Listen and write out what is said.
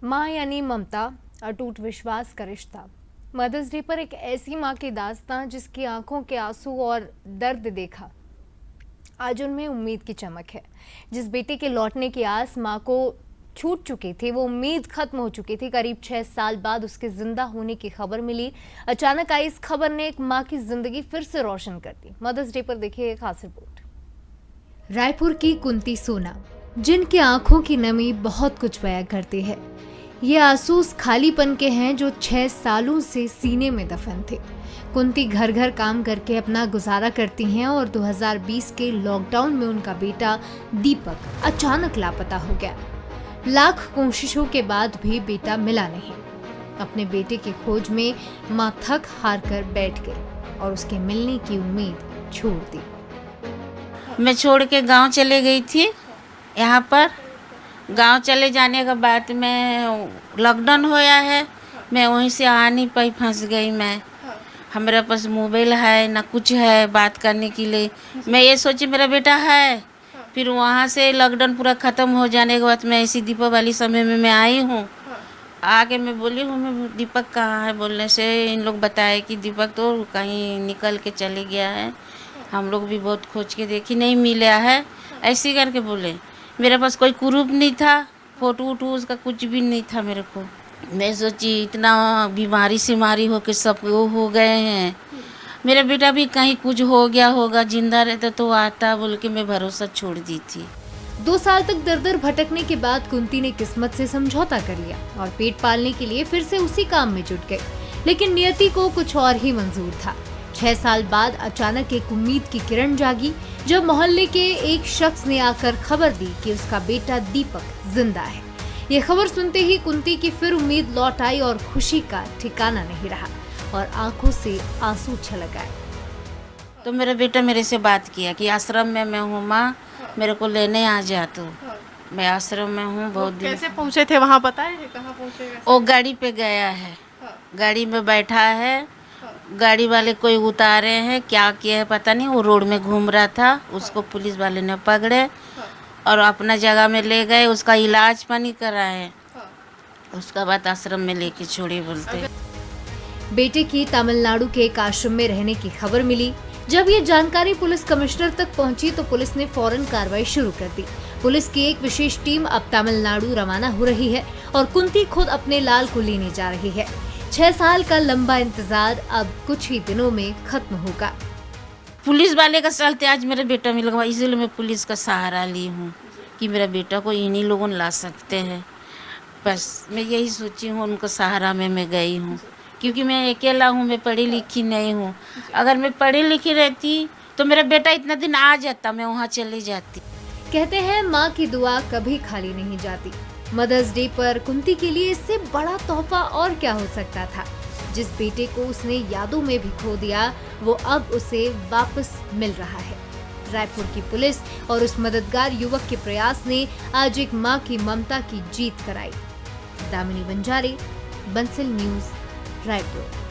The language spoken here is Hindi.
माँ यानी ममता, अटूट विश्वास का रिश्ता। मदर्स डे पर एक ऐसी माँ की दास्तां जिसकी आंखों के आंसू और दर्द देखा आज उनमें उम्मीद की चमक है। जिस बेटे के लौटने की आस माँ को छूट चुकी थी, वो उम्मीद खत्म हो चुकी थी। करीब 6 साल बाद उसके जिंदा होने की खबर मिली। अचानक आई इस खबर ने एक माँ की जिंदगी फिर से रोशन कर दी। मदर्स डे पर देखिए एक खास रिपोर्ट। रायपुर की कुंती सोना, जिनकी आंखों की नमी बहुत कुछ बयां करती है। ये आंसू उस खालीपन के हैं जो 6 सालों से सीने में दफन थे। कुंती घर घर काम करके अपना गुजारा करती हैं और 2020 के लॉकडाउन में उनका बेटा दीपक अचानक लापता हो गया। लाख कोशिशों के बाद भी बेटा मिला नहीं। अपने बेटे की खोज में मां थक हार कर बैठ गई और उसके मिलने की उम्मीद छोड़ दी। मैं छोड़ के गांव चले गई थी। यहाँ पर गांव चले जाने के बाद मैं लॉकडाउन होया है, मैं वहीं से आ नहीं पाई, फंस गई मैं। हमारे पास मोबाइल है ना कुछ है बात करने के लिए। मैं ये सोची मेरा बेटा है, फिर वहाँ से लॉकडाउन पूरा ख़त्म हो जाने के बाद मैं ऐसी दीपावली समय में मैं आई हूँ। आके मैं बोली हूँ मैं दीपक कहाँ है, बोलने से इन लोग बताए कि दीपक तो कहीं निकल के चले गया है। हम लोग भी बहुत खोज के देखी, नहीं मिला है, ऐसे करके बोले। मेरे पास कोई प्रूफ नहीं था, फोटो वोटो उसका कुछ भी नहीं था मेरे को। मैं सोची इतना बीमारी सीमारी होके सब वो हो गए हैं, मेरा बेटा भी कहीं कुछ हो गया होगा, जिंदा रहता तो आता, बोल के मैं भरोसा छोड़ दी थी। 2 साल तक दर दर भटकने के बाद कुंती ने किस्मत से समझौता कर लिया और पेट पालने के लिए फिर से उसी काम में जुट गई। लेकिन नियति को कुछ और ही मंजूर था। 6 साल बाद अचानक एक उम्मीद की किरण जागी जब मोहल्ले के एक शख्स ने आकर खबर दी कि उसका बेटा दीपक जिंदा है। ये खबर सुनते ही कुंती की फिर उम्मीद लौट आई और खुशी का ठिकाना नहीं रहा और आंखों से आंसू छलक आए। तो मेरा बेटा मेरे से बात किया कि आश्रम में मैं हूँ माँ, मेरे को लेने आ जा तू। मैं आश्रम में हूँ बहुत दिन। कैसे पहुँचे थे वहाँ, पता है कहाँ पहुँचे? वो गाड़ी पे गया है, गाड़ी में बैठा है, गाड़ी वाले कोई उतारे हैं, क्या किया है पता नहीं। वो रोड में घूम रहा था, उसको पुलिस वाले ने पकड़े और अपना जगह में ले गए, उसका इलाज पानी कराए, उसका बाद आश्रम में लेके छोड़ी बोलते। बेटे की तमिलनाडु के एक आश्रम में रहने की खबर मिली। जब ये जानकारी पुलिस कमिश्नर तक पहुंची तो पुलिस ने फौरन कार्रवाई शुरू कर दी। पुलिस की एक विशेष टीम अब तमिलनाडु रवाना हो रही है और कुंती खुद अपने लाल को लेने जा रही है। 6 साल का लंबा इंतजार अब कुछ ही दिनों में खत्म होगा। पुलिस वाले का चलते आज मेरा बेटा मिल गया, इसलिए मैं पुलिस का सहारा ली हूँ कि मेरा बेटा को इन्हीं लोगों ला सकते हैं। बस मैं यही सोची हूँ, उनका सहारा में मैं गई हूँ, क्योंकि मैं अकेला हूँ, मैं पढ़ी लिखी नहीं हूँ। अगर मैं पढ़ी लिखी रहती तो मेरा बेटा इतना दिन आ जाता, मैं वहाँ चली जाती। कहते हैं माँ की दुआ कभी खाली नहीं जाती। मदर्स डे पर कुंती के लिए इससे बड़ा तोहफा और क्या हो सकता था। जिस बेटे को उसने यादों में भी खो दिया, वो अब उसे वापस मिल रहा है। रायपुर की पुलिस और उस मददगार युवक के प्रयास ने आज एक माँ की ममता की जीत कराई। दामिनी बंजारे, बंसल न्यूज, रायपुर।